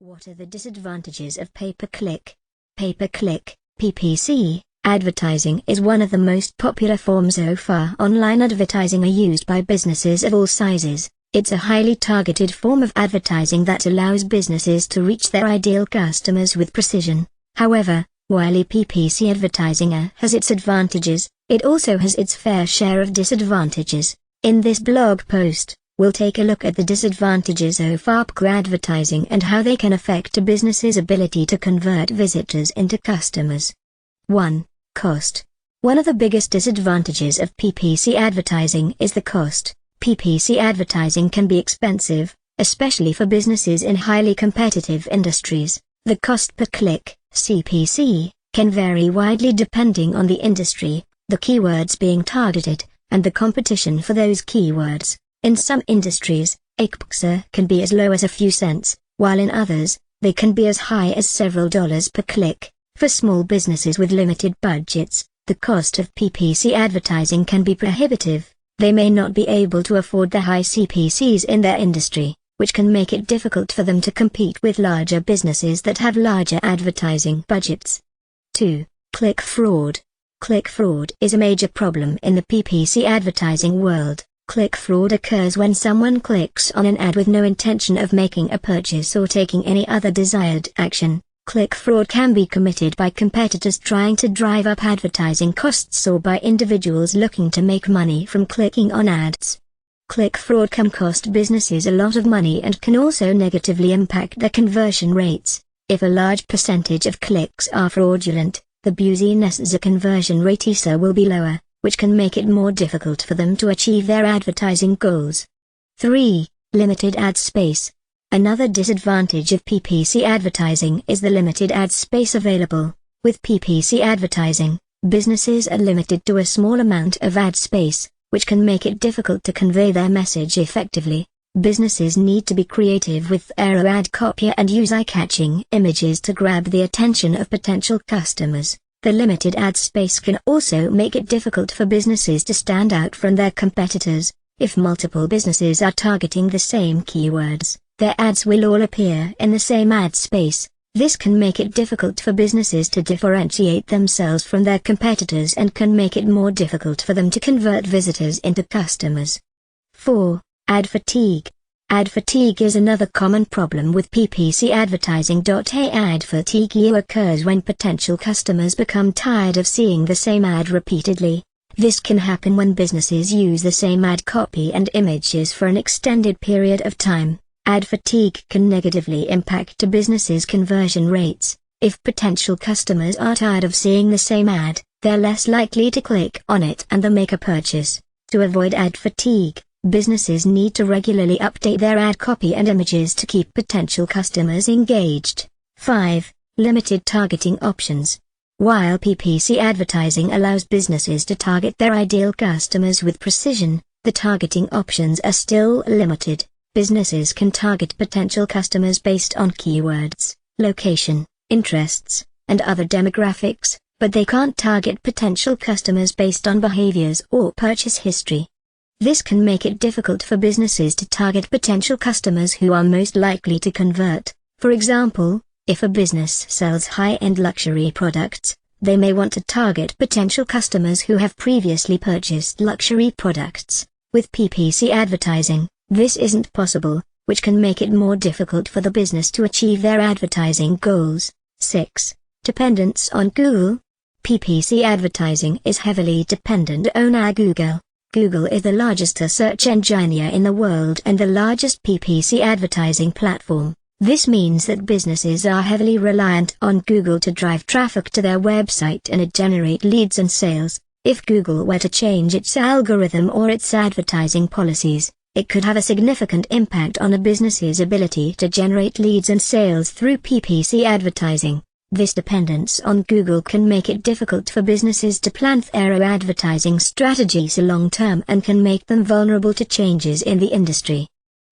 What are the disadvantages of pay-per-click? Pay-per-click, PPC, advertising is one of the most popular forms so far. Online advertising are used by businesses of all sizes. It's a highly targeted form of advertising that allows businesses to reach their ideal customers with precision. However, while PPC advertising has its advantages, it also has its fair share of disadvantages. In this blog post, we'll take a look at the disadvantages of pay-per-click advertising and how they can affect a business's ability to convert visitors into customers. 1. Cost. One of the biggest disadvantages of PPC advertising is the cost. PPC advertising can be expensive, especially for businesses in highly competitive industries. The cost per click, CPC, can vary widely depending on the industry, the keywords being targeted, and the competition for those keywords. In some industries, CPC can be as low as a few cents, while in others, they can be as high as several dollars per click. For small businesses with limited budgets, the cost of PPC advertising can be prohibitive. They may not be able to afford the high CPCs in their industry, which can make it difficult for them to compete with larger businesses that have larger advertising budgets. 2. Click fraud. Click fraud is a major problem in the PPC advertising world. Click fraud occurs when someone clicks on an ad with no intention of making a purchase or taking any other desired action. Click fraud can be committed by competitors trying to drive up advertising costs or by individuals looking to make money from clicking on ads. Click fraud can cost businesses a lot of money and can also negatively impact their conversion rates. If a large percentage of clicks are fraudulent, the business's conversion rate will be lower, which can make it more difficult for them to achieve their advertising goals. 3. Limited ad space. Another disadvantage of PPC advertising is the limited ad space available. With PPC advertising, businesses are limited to a small amount of ad space, which can make it difficult to convey their message effectively. Businesses need to be creative with their ad copy and use eye-catching images to grab the attention of potential customers. The limited ad space can also make it difficult for businesses to stand out from their competitors. If multiple businesses are targeting the same keywords, their ads will all appear in the same ad space. This can make it difficult for businesses to differentiate themselves from their competitors and can make it more difficult for them to convert visitors into customers. 4. Ad fatigue. Ad fatigue is another common problem with PPC advertising. Ad fatigue occurs when potential customers become tired of seeing the same ad repeatedly. This can happen when businesses use the same ad copy and images for an extended period of time. Ad fatigue can negatively impact a business's conversion rates. If potential customers are tired of seeing the same ad, they're less likely to click on it and then make a purchase. To avoid ad fatigue, businesses need to regularly update their ad copy and images to keep potential customers engaged. 5. Limited targeting options. While PPC advertising allows businesses to target their ideal customers with precision, the targeting options are still limited. Businesses can target potential customers based on keywords, location, interests, and other demographics, but they can't target potential customers based on behaviors or purchase history. This can make it difficult for businesses to target potential customers who are most likely to convert. For example, if a business sells high-end luxury products, they may want to target potential customers who have previously purchased luxury products. With PPC advertising, this isn't possible, which can make it more difficult for the business to achieve their advertising goals. 6. Dependence on Google. PPC advertising is heavily dependent on Google. Google is the largest search engine in the world and the largest PPC advertising platform. This means that businesses are heavily reliant on Google to drive traffic to their website and generate leads and sales. If Google were to change its algorithm or its advertising policies, it could have a significant impact on a business's ability to generate leads and sales through PPC advertising. This dependence on Google can make it difficult for businesses to plan their advertising strategies long-term and can make them vulnerable to changes in the industry.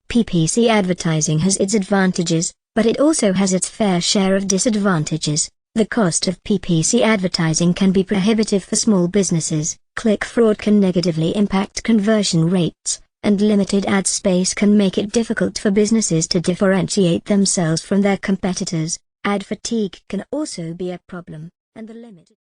PPC advertising has its advantages, but it also has its fair share of disadvantages. The cost of PPC advertising can be prohibitive for small businesses. Click fraud can negatively impact conversion rates, and limited ad space can make it difficult for businesses to differentiate themselves from their competitors. Ad fatigue can also be a problem, and the limit